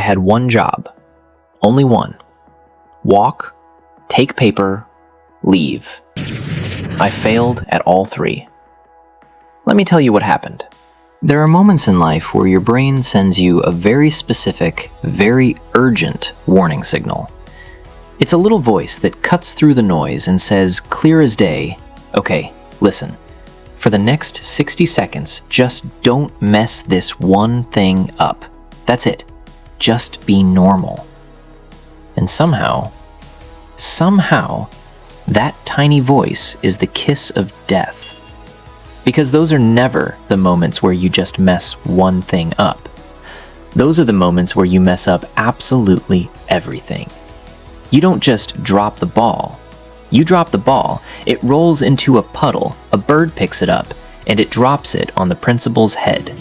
had one job. Only one. Walk, take paper, leave. I failed at all three. Let me tell you what happened. There are moments in life where your brain sends you a very specific, very urgent warning signal. It's a little voice that cuts through the noise and says, clear as day, okay, listen. For the next 60 seconds, just don't mess this one thing up. That's it. Just be normal. And somehow, that tiny voice is the kiss of death. Because those are never the moments where you just mess one thing up. Those are the moments where you mess up absolutely everything. You don't just drop the ball. You drop the ball, it rolls into a puddle, a bird picks it up, and it drops it on the principal's head.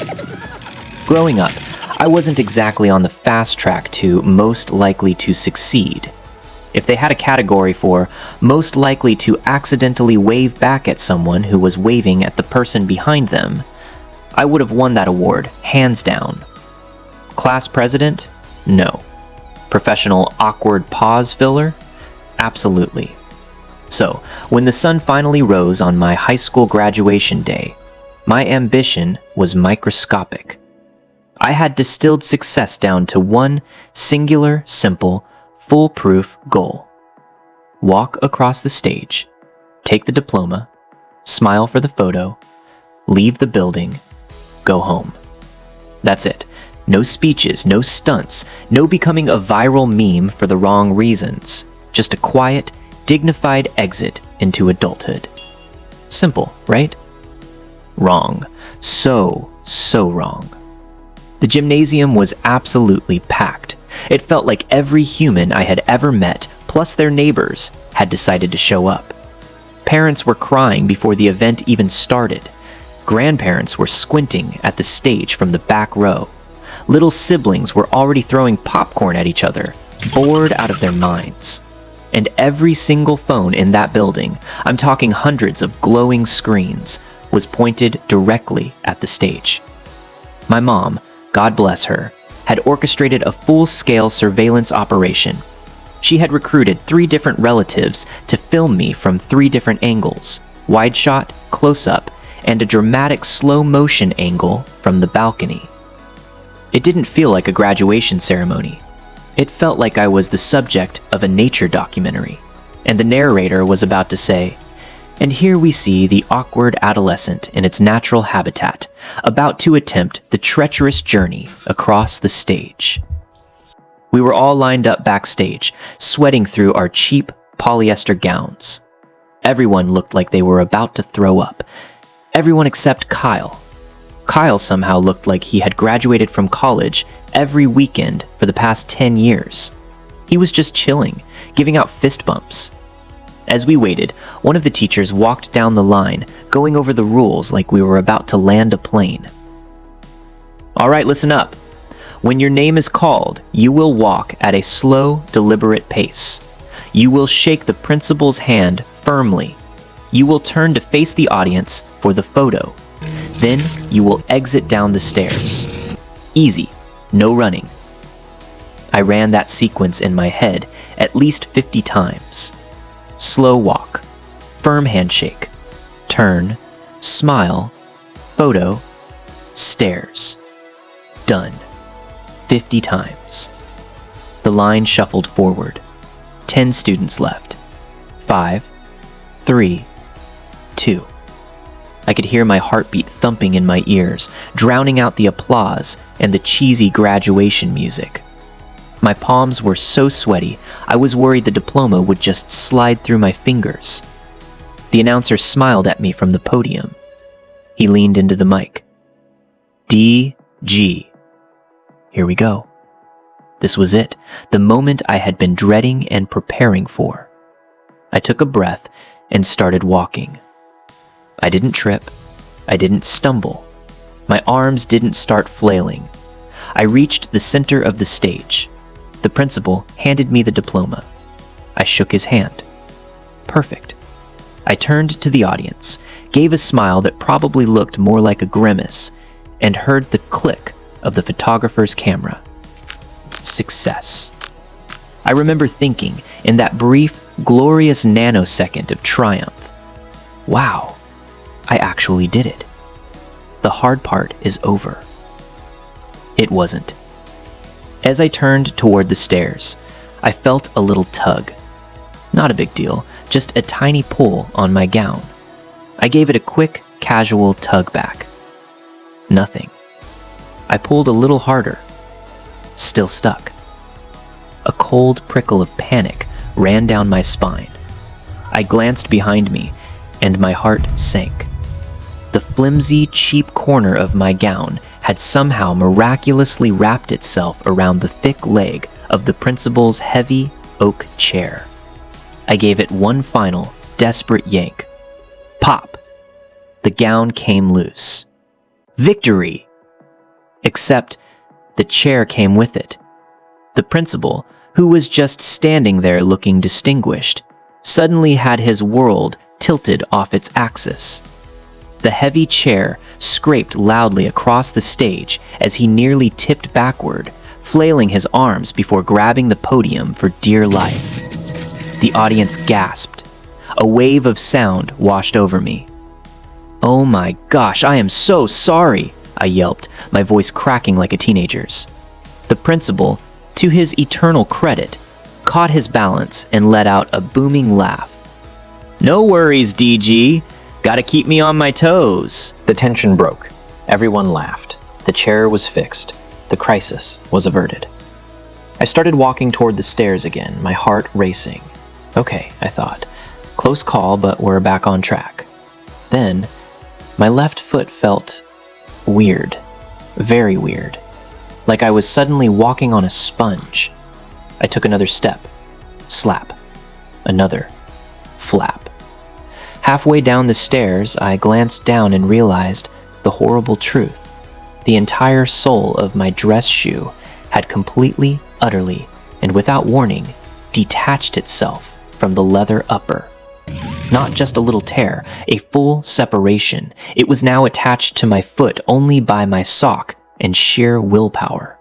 Growing up, I wasn't exactly on the fast track to most likely to succeed. If they had a category for most likely to accidentally wave back at someone who was waving at the person behind them, I would have won that award, hands down. Class president? No. Professional awkward pause filler? Absolutely. So, when the sun finally rose on my high school graduation day, my ambition was microscopic. I had distilled success down to one singular, simple, foolproof goal. Walk across the stage, take the diploma, smile for the photo, leave the building, go home. That's it. No speeches, no stunts, no becoming a viral meme for the wrong reasons. Just a quiet, dignified exit into adulthood. Simple, right? Wrong. So wrong. The gymnasium was absolutely packed. It felt like every human I had ever met, plus their neighbors, had decided to show up. Parents were crying before the event even started. Grandparents were squinting at the stage from the back row. Little siblings were already throwing popcorn at each other, bored out of their minds. And every single phone in that building, I'm talking hundreds of glowing screens, was pointed directly at the stage. My mom, God bless her, had orchestrated a full-scale surveillance operation. She had recruited 3 different relatives to film me from 3 different angles, wide shot, close-up, and a dramatic slow-motion angle from the balcony. It didn't feel like a graduation ceremony. It felt like I was the subject of a nature documentary, and the narrator was about to say, "And here we see the awkward adolescent in its natural habitat, about to attempt the treacherous journey across the stage." We were all lined up backstage, sweating through our cheap polyester gowns. Everyone looked like they were about to throw up. Everyone except Kyle. Kyle somehow looked like he had graduated from college every weekend for the past 10 years. He was just chilling, giving out fist bumps. As we waited, one of the teachers walked down the line, going over the rules like we were about to land a plane. "All right, listen up. When your name is called, you will walk at a slow, deliberate pace. You will shake the principal's hand firmly. You will turn to face the audience for the photo. Then you will exit down the stairs. Easy, no running." I ran that sequence in my head at least 50 times. Slow walk, firm handshake, turn, smile, photo, stairs. Done. 50 times. The line shuffled forward. 10 students left. 5, 3, 2. I could hear my heartbeat thumping in my ears, drowning out the applause and the cheesy graduation music. My palms were so sweaty, I was worried the diploma would just slide through my fingers. The announcer smiled at me from the podium. He leaned into the mic. DG. Here we go. This was it, the moment I had been dreading and preparing for. I took a breath and started walking. I didn't trip. I didn't stumble. My arms didn't start flailing. I reached the center of the stage. The principal handed me the diploma. I shook his hand. Perfect. I turned to the audience, gave a smile that probably looked more like a grimace, and heard the click of the photographer's camera. success. I remember thinking in that brief, glorious nanosecond of triumph, wow, I actually did it. The hard part is over. It wasn't. As I turned toward the stairs, I felt a little tug. Not a big deal, just a tiny pull on my gown. I gave it a quick, casual tug back. Nothing. I pulled a little harder. Still stuck. A cold prickle of panic ran down my spine. I glanced behind me, and my heart sank. The flimsy, cheap corner of my gown had somehow miraculously wrapped itself around the thick leg of the principal's heavy oak chair. I gave it one final, desperate yank. Pop! The gown came loose. Victory! Except the chair came with it. The principal, who was just standing there looking distinguished, suddenly had his world tilted off its axis. The heavy chair scraped loudly across the stage as he nearly tipped backward, flailing his arms before grabbing the podium for dear life. The audience gasped. A wave of sound washed over me. "Oh my gosh, I am so sorry," I yelped, my voice cracking like a teenager's. The principal, to his eternal credit, caught his balance and let out a booming laugh. "No worries, DG. Gotta keep me on my toes." The tension broke. Everyone laughed. The chair was fixed. The crisis was averted. I started walking toward the stairs again, my heart racing. Okay, I thought. Close call, but we're back on track. Then, my left foot felt weird. Very weird. Like I was suddenly walking on a sponge. I took another step. Slap. Another. Flap. Halfway down the stairs, I glanced down and realized the horrible truth. The entire sole of my dress shoe had completely, utterly, and without warning, detached itself from the leather upper. Not just a little tear, a full separation. It was now attached to my foot only by my sock and sheer willpower.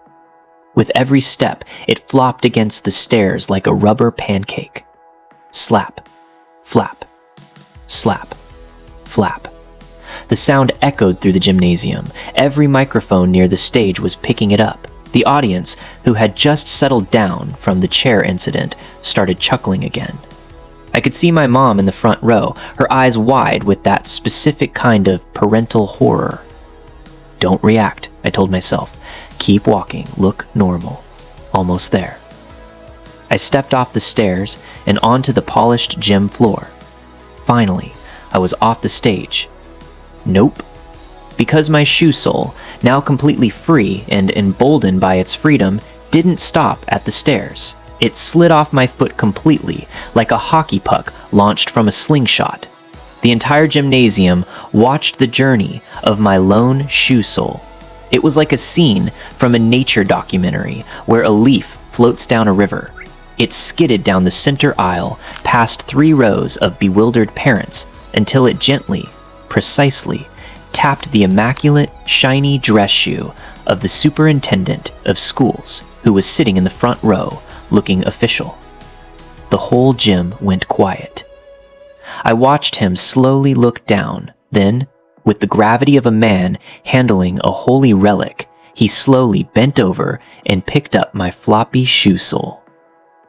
With every step, it flopped against the stairs like a rubber pancake. Slap. Flap. Slap. Flap. The sound echoed through the gymnasium. Every microphone near the stage was picking it up. The audience, who had just settled down from the chair incident, started chuckling again. I could see my mom in the front row, her eyes wide with that specific kind of parental horror. Don't react, I told myself. Keep walking, look normal. Almost there. I stepped off the stairs and onto the polished gym floor. Finally, I was off the stage. Nope. Because my shoe sole, now completely free and emboldened by its freedom, didn't stop at the stairs. It slid off my foot completely, like a hockey puck launched from a slingshot. The entire gymnasium watched the journey of my lone shoe sole. It was like a scene from a nature documentary where a leaf floats down a river. It skidded down the center aisle, past 3 rows of bewildered parents, until it gently, precisely, tapped the immaculate, shiny dress shoe of the superintendent of schools, who was sitting in the front row, looking official. The whole gym went quiet. I watched him slowly look down, then, with the gravity of a man handling a holy relic, he slowly bent over and picked up my floppy shoe sole.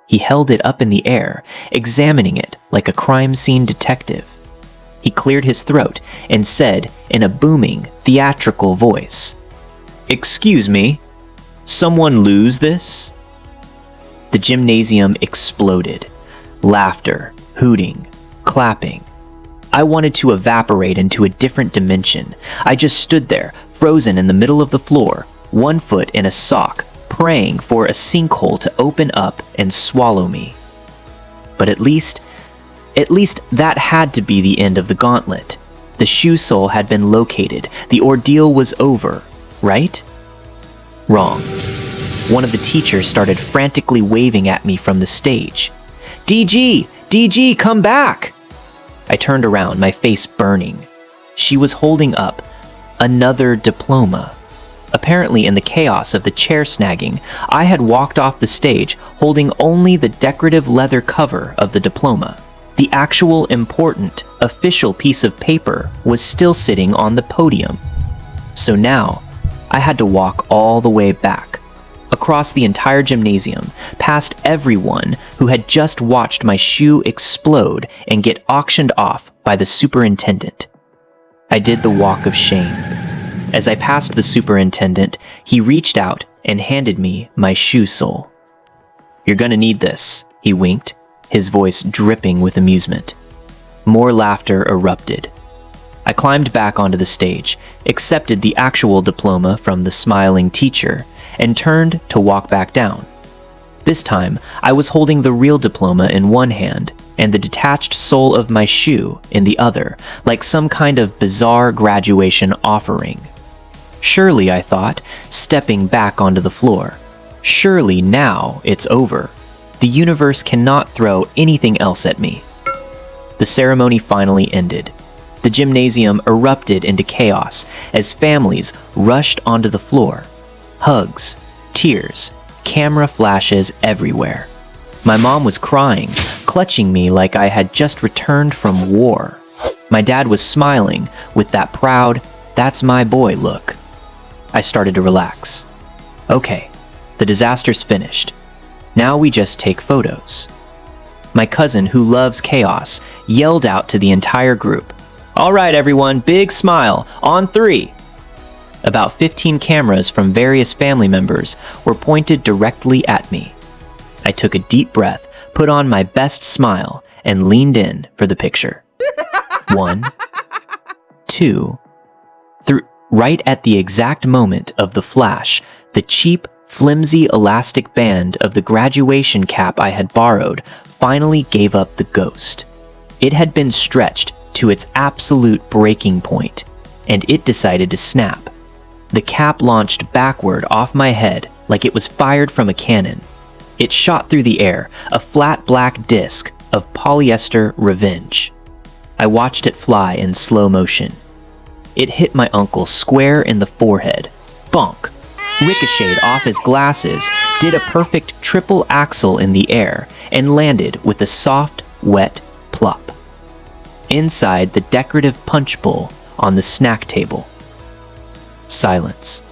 He held it up in the air, examining it like a crime scene detective. He cleared his throat and said in a booming, theatrical voice, "Excuse me, someone lose this?" The gymnasium exploded. Laughter, hooting, clapping. I wanted to evaporate into a different dimension. I just stood there, frozen in the middle of the floor, one foot in a sock, praying for a sinkhole to open up and swallow me. But at least that had to be the end of the gauntlet. The shoe sole had been located. The ordeal was over, right? Wrong. One of the teachers started frantically waving at me from the stage. DG! DG, come back! I turned around, my face burning. She was holding up another diploma. Apparently, in the chaos of the chair snagging, I had walked off the stage holding only the decorative leather cover of the diploma. The actual important, official piece of paper was still sitting on the podium. So now, I had to walk all the way back, across the entire gymnasium, past everyone who had just watched my shoe explode and get auctioned off by the superintendent. I did the walk of shame. As I passed the superintendent, he reached out and handed me my shoe sole. "You're gonna need this," he winked, his voice dripping with amusement. More laughter erupted. I climbed back onto the stage, accepted the actual diploma from the smiling teacher, and turned to walk back down. This time, I was holding the real diploma in one hand and the detached sole of my shoe in the other, like some kind of bizarre graduation offering. Surely, I thought, stepping back onto the floor. Surely now it's over. The universe cannot throw anything else at me. The ceremony finally ended. The gymnasium erupted into chaos as families rushed onto the floor. Hugs, tears, camera flashes everywhere. My mom was crying, clutching me like I had just returned from war. My dad was smiling with that proud, "that's my boy" look. I started to relax. Okay, the disaster's finished. Now we just take photos. My cousin, who loves chaos, yelled out to the entire group, "All right, everyone, big smile, on 3. About 15 cameras from various family members were pointed directly at me. I took a deep breath, put on my best smile, and leaned in for the picture. 1, 2, 3. Right at the exact moment of the flash, the cheap, flimsy elastic band of the graduation cap I had borrowed finally gave up the ghost. It had been stretched to its absolute breaking point, and it decided to snap. The cap launched backward off my head like it was fired from a cannon. It shot through the air, a flat black disc of polyester revenge. I watched it fly in slow motion. It hit my uncle square in the forehead. Bonk! Ricocheted off his glasses, did a perfect triple axel in the air, and landed with a soft, wet plop. Inside the decorative punch bowl on the snack table. Silence.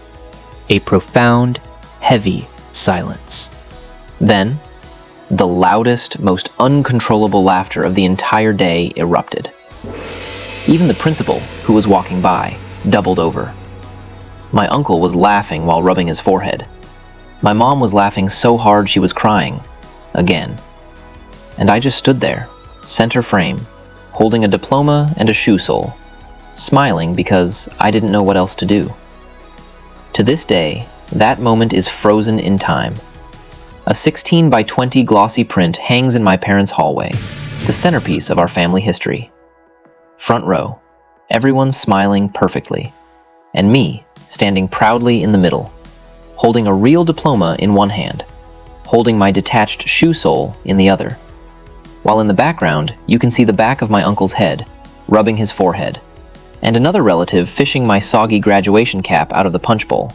A profound, heavy silence. Then, the loudest, most uncontrollable laughter of the entire day erupted. Even the principal, who was walking by, doubled over. My uncle was laughing while rubbing his forehead. My mom was laughing so hard she was crying, again. And I just stood there, center frame, holding a diploma and a shoe sole, smiling because I didn't know what else to do. To this day, that moment is frozen in time. A 16 by 20 glossy print hangs in my parents' hallway, the centerpiece of our family history. Front row, everyone smiling perfectly, and me standing proudly in the middle, holding a real diploma in one hand, holding my detached shoe sole in the other. While in the background, you can see the back of my uncle's head, rubbing his forehead, and another relative fishing my soggy graduation cap out of the punch bowl.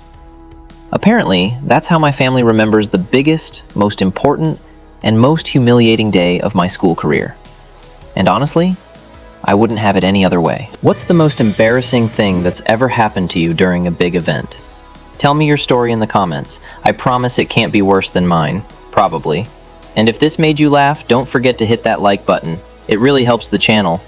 Apparently, that's how my family remembers the biggest, most important, and most humiliating day of my school career. And honestly, I wouldn't have it any other way. What's the most embarrassing thing that's ever happened to you during a big event? Tell me your story in the comments. I promise it can't be worse than mine, probably. And if this made you laugh, don't forget to hit that like button. It really helps the channel.